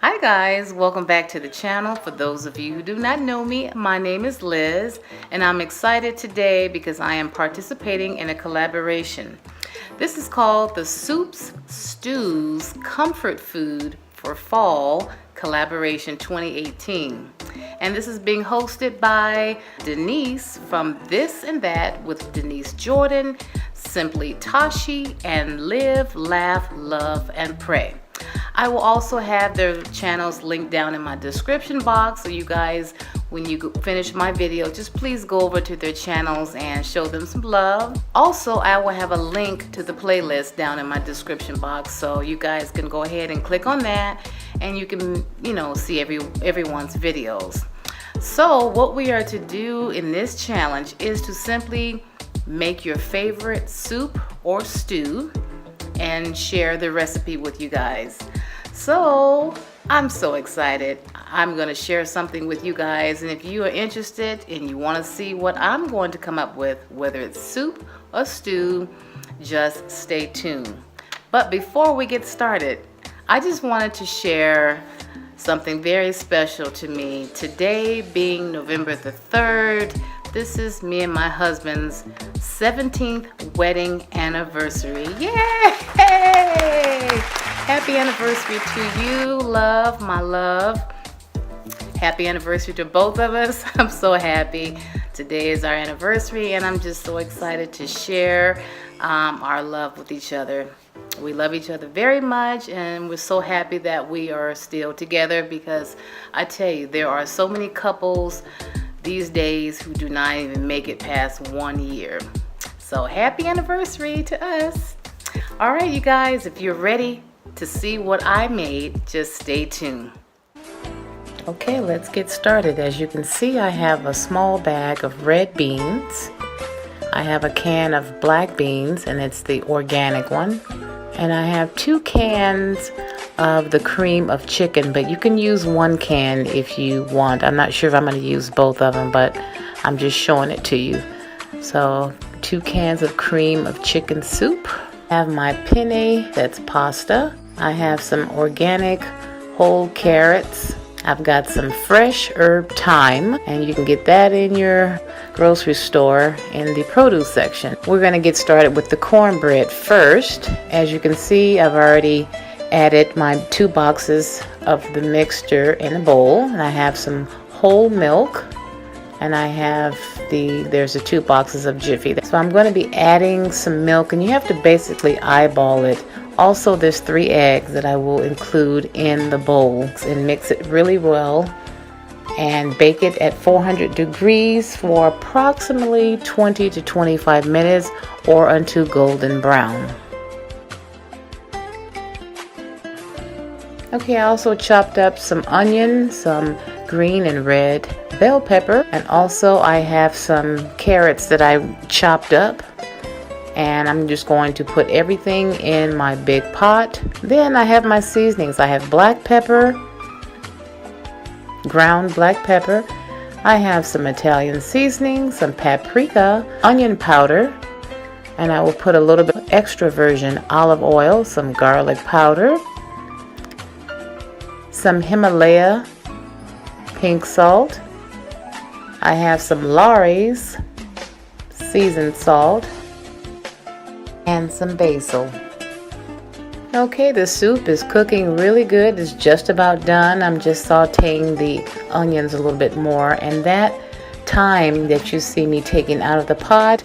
Hi guys, welcome back to the channel. For those of you who do not know me, my name is Liz and I'm excited today because I am participating in a collaboration. This is called the SOUPS STEWS Comfort Food for Fall Collaboration 2018. And this is being hosted by Denise from This and That with Denise Jordan, Simply Tashi, and Live, Laugh, Love, and Pray. I will also have their channels linked down in my description box, so you guys, when you finish my video, just please go over to their channels and show them some love. Also, I will have a link to the playlist down in my description box, so you guys can go ahead and click on that and you can, see everyone's videos. So what we are to do in this challenge is to simply make your favorite soup or stew and share the recipe with you guys. So I'm so excited. I'm going to share something with you guys, and if you are interested and you want to see what I'm going to come up with, whether it's soup or stew, just stay tuned. But before we get started, I just wanted to share something very special to me. Today being November the 3rd, this is me and my husband's 17th wedding anniversary. Yay! Happy anniversary to you, love, my love. Happy anniversary to both of us. I'm so happy. Today is our anniversary and I'm just so excited to share our love with each other. We love each other very much and we're so happy that we are still together, because I tell you, there are so many couples these days who do not even make it past 1 year. So happy anniversary to us. All right, you guys, if you're ready to see what I made, just stay tuned. Okay, let's get started. As you can see, I have a small bag of red beans. I have a can of black beans, and it's the organic one. And I have 2 cans of the cream of chicken, but you can use 1 can if you want. I'm not sure if I'm going to use both of them, but I'm just showing it to you. So 2 cans of cream of chicken soup. I have my penne, that's pasta. I have some organic whole carrots. I've got some fresh herb thyme, and you can get that in your grocery store in the produce section. We're going to get started with the cornbread first. As you can see, I've already added my 2 boxes of the mixture in a bowl, and I have some whole milk, and I have there's the 2 boxes of Jiffy. So I'm going to be adding some milk, and you have to basically eyeball it. Also, there's 3 eggs that I will include in the bowl, and mix it really well and bake it at 400 degrees for approximately 20 to 25 minutes or until golden brown. Okay, I also chopped up some onion, some green and red bell pepper, and also I have some carrots that I chopped up. And I'm just going to put everything in my big pot. Then I have my seasonings. I have black pepper, ground black pepper. I have some Italian seasoning, some paprika, onion powder, and I will put a little bit of extra virgin olive oil, some garlic powder, some Himalaya pink salt. I have some Lawry's seasoned salt, and some basil. Okay, the soup is cooking really good. It's just about done. I'm just sauteing the onions a little bit more, and that thyme that you see me taking out of the pot,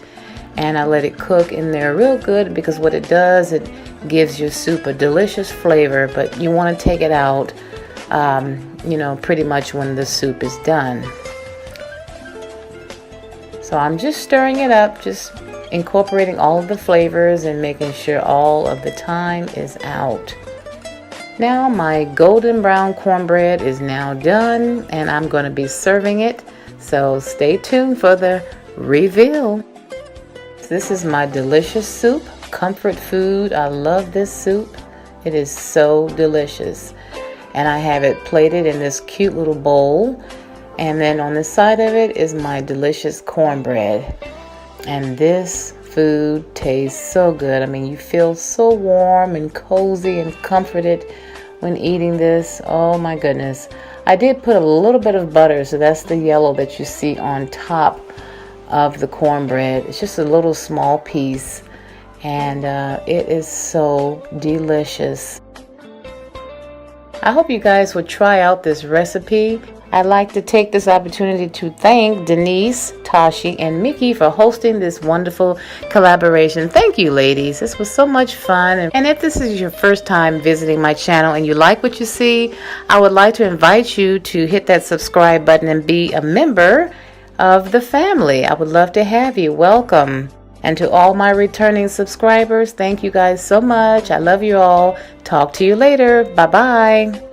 and I let it cook in there real good, because what it does, it gives your soup a delicious flavor, but you want to take it out pretty much when the soup is done. So I'm just stirring it up, just incorporating all of the flavors and making sure all of the thyme is out. Now my golden brown cornbread is now done, and I'm going to be serving it, so stay tuned for the reveal. This is my delicious soup, comfort food. I love this soup. It is so delicious, and I have it plated in this cute little bowl, and then on the side of it is my delicious cornbread. And this food tastes so good. I mean, you feel so warm and cozy and comforted when eating this. Oh my goodness. I did put a little bit of butter, so that's the yellow that you see on top of the cornbread. It's just a little small piece, and it is so delicious. I hope you guys would try out this recipe. I'd like to take this opportunity to thank Denise, Tashi, and Mickey for hosting this wonderful collaboration. Thank you, ladies. This was so much fun. And if this is your first time visiting my channel and you like what you see, I would like to invite you to hit that subscribe button and be a member of the family. I would love to have you. Welcome. And to all my returning subscribers, thank you guys so much. I love you all. Talk to you later. Bye-bye.